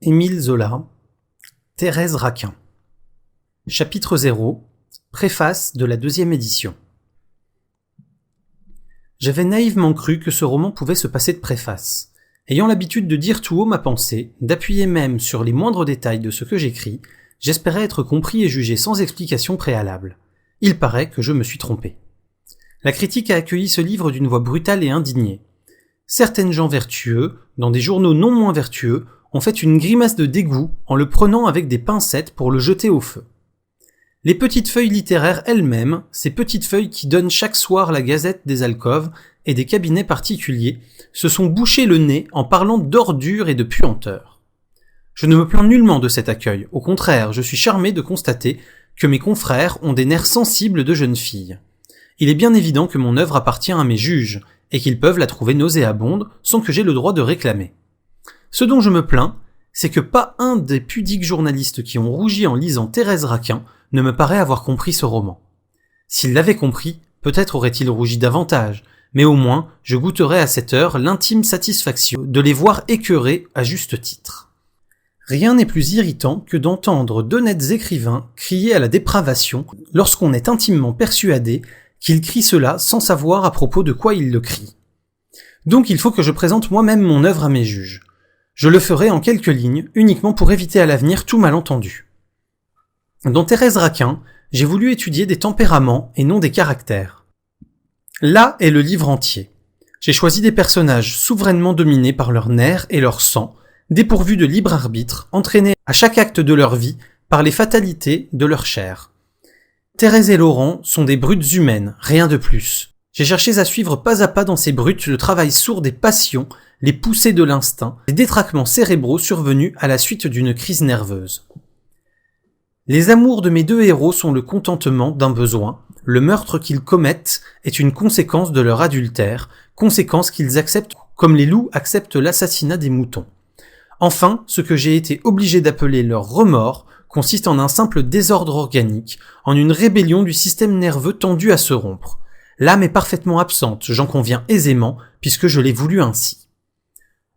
Émile Zola, Thérèse Raquin. Chapitre 0, préface de la 2e édition. J'avais naïvement cru que ce roman pouvait se passer de préface. Ayant l'habitude de dire tout haut ma pensée, d'appuyer même sur les moindres détails de ce que j'écris, j'espérais être compris et jugé sans explication préalable. Il paraît que je me suis trompé. La critique a accueilli ce livre d'une voix brutale et indignée. Certaines gens vertueux, dans des journaux non moins vertueux, ont fait une grimace de dégoût en le prenant avec des pincettes pour le jeter au feu. Les petites feuilles littéraires elles-mêmes, ces petites feuilles qui donnent chaque soir la gazette des alcôves et des cabinets particuliers, se sont bouchées le nez en parlant d'ordure et de puanteur. Je ne me plains nullement de cet accueil, au contraire, je suis charmé de constater que mes confrères ont des nerfs sensibles de jeunes filles. Il est bien évident que mon œuvre appartient à mes juges, et qu'ils peuvent la trouver nauséabonde sans que j'aie le droit de réclamer. Ce dont je me plains, c'est que pas un des pudiques journalistes qui ont rougi en lisant Thérèse Raquin ne me paraît avoir compris ce roman. S'il l'avait compris, peut-être aurait-il rougi davantage, mais au moins je goûterais à cette heure l'intime satisfaction de les voir écœurés à juste titre. Rien n'est plus irritant que d'entendre d'honnêtes écrivains crier à la dépravation lorsqu'on est intimement persuadé qu'ils crient cela sans savoir à propos de quoi ils le crient. Donc il faut que je présente moi-même mon œuvre à mes juges. Je le ferai en quelques lignes, uniquement pour éviter à l'avenir tout malentendu. Dans Thérèse Raquin, j'ai voulu étudier des tempéraments et non des caractères. Là est le livre entier. J'ai choisi des personnages souverainement dominés par leurs nerfs et leur sang, dépourvus de libre arbitre, entraînés à chaque acte de leur vie par les fatalités de leur chair. Thérèse et Laurent sont des brutes humaines, rien de plus. J'ai cherché à suivre pas à pas dans ces brutes le travail sourd des passions, les poussées de l'instinct, les détraquements cérébraux survenus à la suite d'une crise nerveuse. Les amours de mes deux héros sont le contentement d'un besoin, le meurtre qu'ils commettent est une conséquence de leur adultère, conséquence qu'ils acceptent comme les loups acceptent l'assassinat des moutons. Enfin, ce que j'ai été obligé d'appeler leur remords consiste en un simple désordre organique, en une rébellion du système nerveux tendu à se rompre. L'âme est parfaitement absente, j'en conviens aisément, puisque je l'ai voulu ainsi.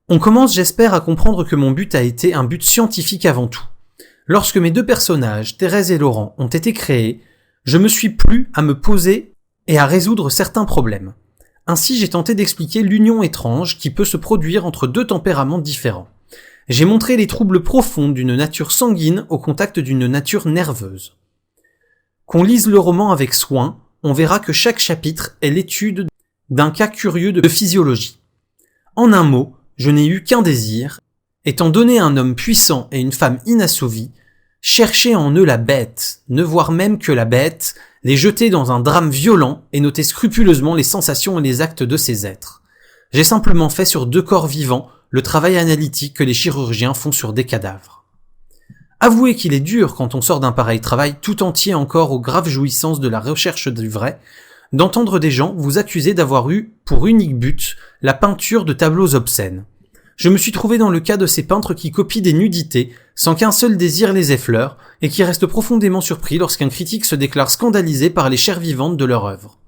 On commence, j'espère, à comprendre que mon but a été un but scientifique avant tout. Lorsque mes deux personnages, Thérèse et Laurent, ont été créés, je me suis plu à me poser et à résoudre certains problèmes. Ainsi, j'ai tenté d'expliquer l'union étrange qui peut se produire entre deux tempéraments différents. J'ai montré les troubles profonds d'une nature sanguine au contact d'une nature nerveuse. Qu'on lise le roman avec soin, on verra que chaque chapitre est l'étude d'un cas curieux de physiologie. En un mot, je n'ai eu qu'un désir, étant donné un homme puissant et une femme inassouvis, chercher en eux la bête, ne voir même que la bête, les jeter dans un drame violent et noter scrupuleusement les sensations et les actes de ces êtres. J'ai simplement fait sur deux corps vivants le travail analytique que les chirurgiens font sur des cadavres. Avouez qu'il est dur quand on sort d'un pareil travail tout entier encore aux graves jouissances de la recherche du vrai, d'entendre des gens vous accuser d'avoir eu pour unique but la peinture de tableaux obscènes. Je me suis trouvé dans le cas de ces peintres qui copient des nudités sans qu'un seul désir les effleure et qui restent profondément surpris lorsqu'un critique se déclare scandalisé par les chairs vivantes de leur œuvre.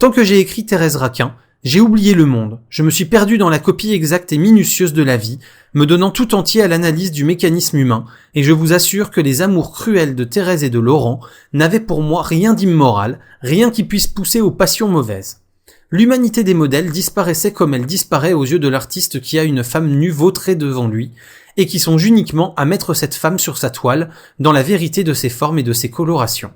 Tant que j'ai écrit Thérèse Raquin, j'ai oublié le monde, je me suis perdu dans la copie exacte et minutieuse de la vie, me donnant tout entier à l'analyse du mécanisme humain, et je vous assure que les amours cruels de Thérèse et de Laurent n'avaient pour moi rien d'immoral, rien qui puisse pousser aux passions mauvaises. L'humanité des modèles disparaissait comme elle disparaît aux yeux de l'artiste qui a une femme nue vautrée devant lui, et qui songe uniquement à mettre cette femme sur sa toile, dans la vérité de ses formes et de ses colorations.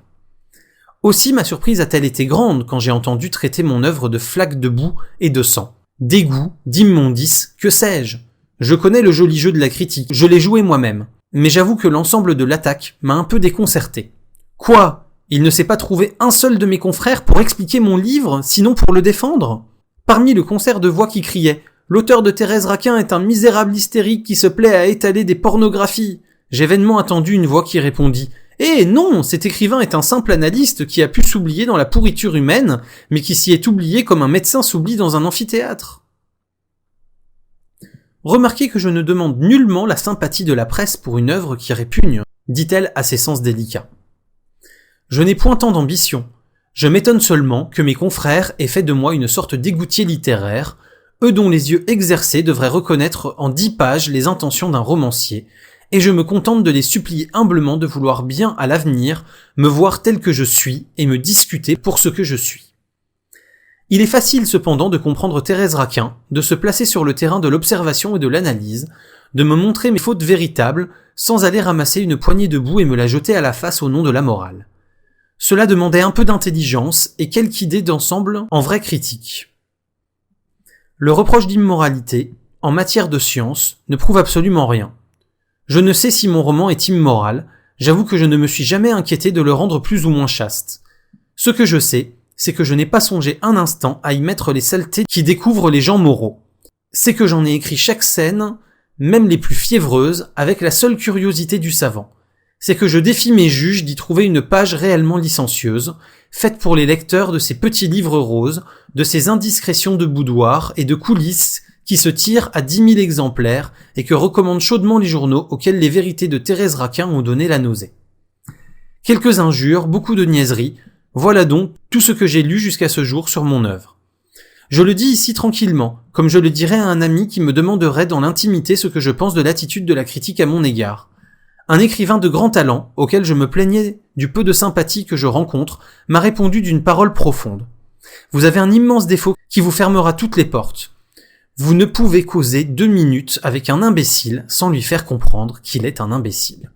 Aussi ma surprise a-t-elle été grande quand j'ai entendu traiter mon œuvre de flaques de boue et de sang, d'égout, d'immondice, que sais-je ? Je connais le joli jeu de la critique, je l'ai joué moi-même, mais j'avoue que l'ensemble de l'attaque m'a un peu déconcerté. Quoi ? Il ne s'est pas trouvé un seul de mes confrères pour expliquer mon livre, sinon pour le défendre ? Parmi le concert de voix qui criait « L'auteur de Thérèse Raquin est un misérable hystérique qui se plaît à étaler des pornographies », j'ai vainement attendu une voix qui répondit « Eh non, cet écrivain est un simple analyste qui a pu s'oublier dans la pourriture humaine, mais qui s'y est oublié comme un médecin s'oublie dans un amphithéâtre. » Remarquez que je ne demande nullement la sympathie de la presse pour une œuvre qui répugne, dit-elle à ses sens délicats. Je n'ai point tant d'ambition. Je m'étonne seulement que mes confrères aient fait de moi une sorte d'égoutier littéraire, eux dont les yeux exercés devraient reconnaître en 10 pages les intentions d'un romancier, et je me contente de les supplier humblement de vouloir bien à l'avenir me voir tel que je suis et me discuter pour ce que je suis. Il est facile cependant de comprendre Thérèse Raquin, de se placer sur le terrain de l'observation et de l'analyse, de me montrer mes fautes véritables sans aller ramasser une poignée de boue et me la jeter à la face au nom de la morale. Cela demandait un peu d'intelligence et quelque idée d'ensemble en vraie critique. Le reproche d'immoralité, en matière de science, ne prouve absolument rien. Je ne sais si mon roman est immoral, j'avoue que je ne me suis jamais inquiété de le rendre plus ou moins chaste. Ce que je sais, c'est que je n'ai pas songé un instant à y mettre les saletés qui découvrent les gens moraux. C'est que j'en ai écrit chaque scène, même les plus fiévreuses, avec la seule curiosité du savant. C'est que je défie mes juges d'y trouver une page réellement licencieuse, faite pour les lecteurs de ces petits livres roses, de ces indiscrétions de boudoir et de coulisses qui se tirent à 10 000 exemplaires et que recommandent chaudement les journaux auxquels les vérités de Thérèse Raquin ont donné la nausée. Quelques injures, beaucoup de niaiseries, voilà donc tout ce que j'ai lu jusqu'à ce jour sur mon œuvre. Je le dis ici tranquillement, comme je le dirais à un ami qui me demanderait dans l'intimité ce que je pense de l'attitude de la critique à mon égard. Un écrivain de grand talent, auquel je me plaignais du peu de sympathie que je rencontre, m'a répondu d'une parole profonde. Vous avez un immense défaut qui vous fermera toutes les portes. Vous ne pouvez causer 2 minutes avec un imbécile sans lui faire comprendre qu'il est un imbécile.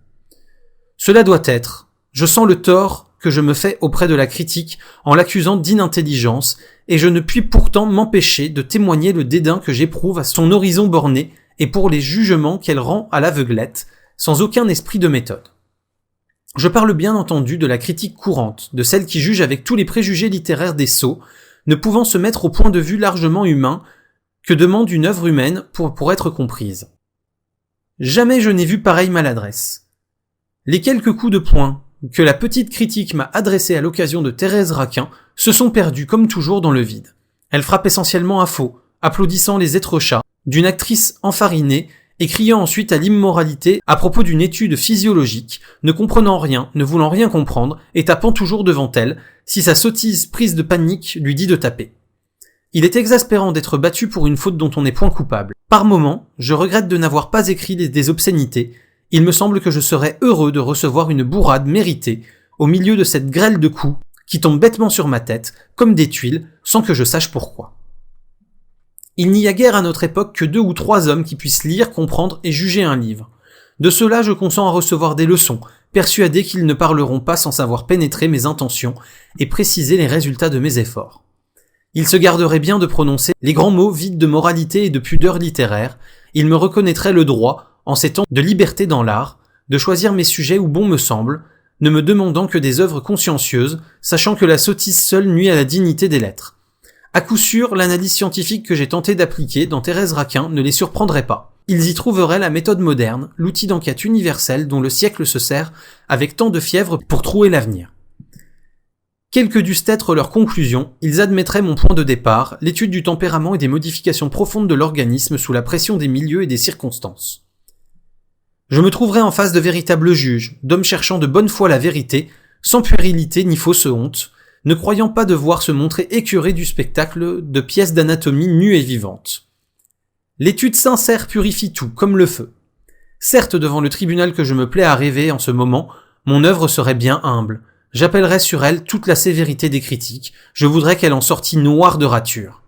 Cela doit être. Je sens le tort que je me fais auprès de la critique en l'accusant d'inintelligence, et je ne puis pourtant m'empêcher de témoigner le dédain que j'éprouve à son horizon borné et pour les jugements qu'elle rend à l'aveuglette, sans aucun esprit de méthode. Je parle bien entendu de la critique courante, de celle qui juge avec tous les préjugés littéraires des sots, ne pouvant se mettre au point de vue largement humain que demande une œuvre humaine pour être comprise. Jamais je n'ai vu pareille maladresse. Les quelques coups de poing que la petite critique m'a adressés à l'occasion de Thérèse Raquin se sont perdus comme toujours dans le vide. Elle frappe essentiellement à faux, applaudissant les êtres chats, d'une actrice enfarinée et criant ensuite à l'immoralité à propos d'une étude physiologique, ne comprenant rien, ne voulant rien comprendre, et tapant toujours devant elle, si sa sottise prise de panique lui dit de taper. Il est exaspérant d'être battu pour une faute dont on n'est point coupable. Par moments, je regrette de n'avoir pas écrit des obscénités. Il me semble que je serais heureux de recevoir une bourrade méritée au milieu de cette grêle de coups qui tombe bêtement sur ma tête, comme des tuiles, sans que je sache pourquoi. Il n'y a guère à notre époque que 2 ou 3 hommes qui puissent lire, comprendre et juger un livre. De ceux-là, je consens à recevoir des leçons, persuadé qu'ils ne parleront pas sans savoir pénétrer mes intentions et préciser les résultats de mes efforts. Ils se garderaient bien de prononcer les grands mots vides de moralité et de pudeur littéraire, ils me reconnaîtraient le droit, en ces temps de liberté dans l'art, de choisir mes sujets où bon me semble, ne me demandant que des œuvres consciencieuses, sachant que la sottise seule nuit à la dignité des lettres. À coup sûr, l'analyse scientifique que j'ai tenté d'appliquer dans Thérèse Raquin ne les surprendrait pas. Ils y trouveraient la méthode moderne, l'outil d'enquête universel dont le siècle se sert avec tant de fièvre pour trouer l'avenir. Quelles que dussent être leurs conclusions, ils admettraient mon point de départ, l'étude du tempérament et des modifications profondes de l'organisme sous la pression des milieux et des circonstances. Je me trouverais en face de véritables juges, d'hommes cherchant de bonne foi la vérité, sans puérilité ni fausse honte, ne croyant pas devoir se montrer écœurés du spectacle de pièces d'anatomie nues et vivantes. L'étude sincère purifie tout, comme le feu. Certes, devant le tribunal que je me plais à rêver en ce moment, mon œuvre serait bien humble. J'appellerais sur elle toute la sévérité des critiques, je voudrais qu'elle en sortît noire de rature.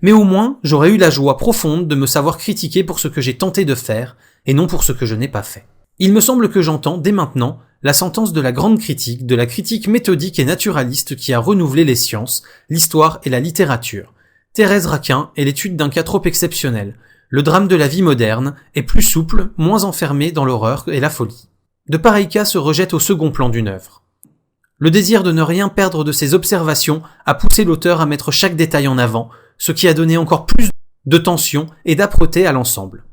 Mais au moins, j'aurais eu la joie profonde de me savoir critiquer pour ce que j'ai tenté de faire, et non pour ce que je n'ai pas fait. Il me semble que j'entends, dès maintenant, la sentence de la grande critique, de la critique méthodique et naturaliste qui a renouvelé les sciences, l'histoire et la littérature. Thérèse Raquin est l'étude d'un cas trop exceptionnel. Le drame de la vie moderne est plus souple, moins enfermé dans l'horreur et la folie. De pareils cas se rejettent au second plan d'une œuvre. Le désir de ne rien perdre de ses observations a poussé l'auteur à mettre chaque détail en avant, ce qui a donné encore plus de tension et d'âpreté à l'ensemble.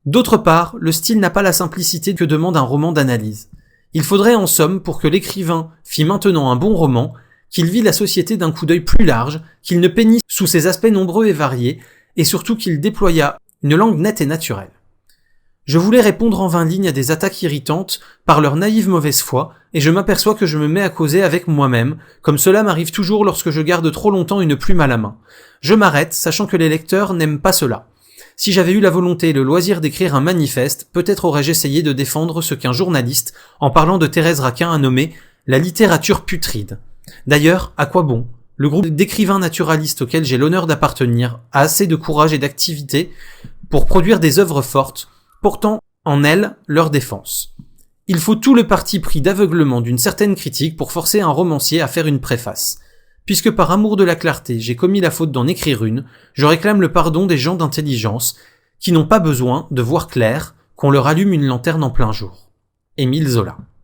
D'autre part, le style n'a pas la simplicité que demande un roman d'analyse. Il faudrait en somme, pour que l'écrivain fît maintenant un bon roman, qu'il vît la société d'un coup d'œil plus large, qu'il ne peignît sous ses aspects nombreux et variés, et surtout qu'il déployât une langue nette et naturelle. Je voulais répondre en 20 lignes à des attaques irritantes par leur naïve mauvaise foi, et je m'aperçois que je me mets à causer avec moi-même, comme cela m'arrive toujours lorsque je garde trop longtemps une plume à la main. Je m'arrête, sachant que les lecteurs n'aiment pas cela. Si j'avais eu la volonté et le loisir d'écrire un manifeste, peut-être aurais-je essayé de défendre ce qu'un journaliste, en parlant de Thérèse Raquin, a nommé « la littérature putride ». D'ailleurs, à quoi bon ? Le groupe d'écrivains naturalistes auquel j'ai l'honneur d'appartenir a assez de courage et d'activité pour produire des œuvres fortes, portant en elles leur défense. Il faut tout le parti pris d'aveuglement d'une certaine critique pour forcer un romancier à faire une préface. Puisque par amour de la clarté j'ai commis la faute d'en écrire une, je réclame le pardon des gens d'intelligence qui n'ont pas besoin de voir clair qu'on leur allume une lanterne en plein jour. Émile Zola.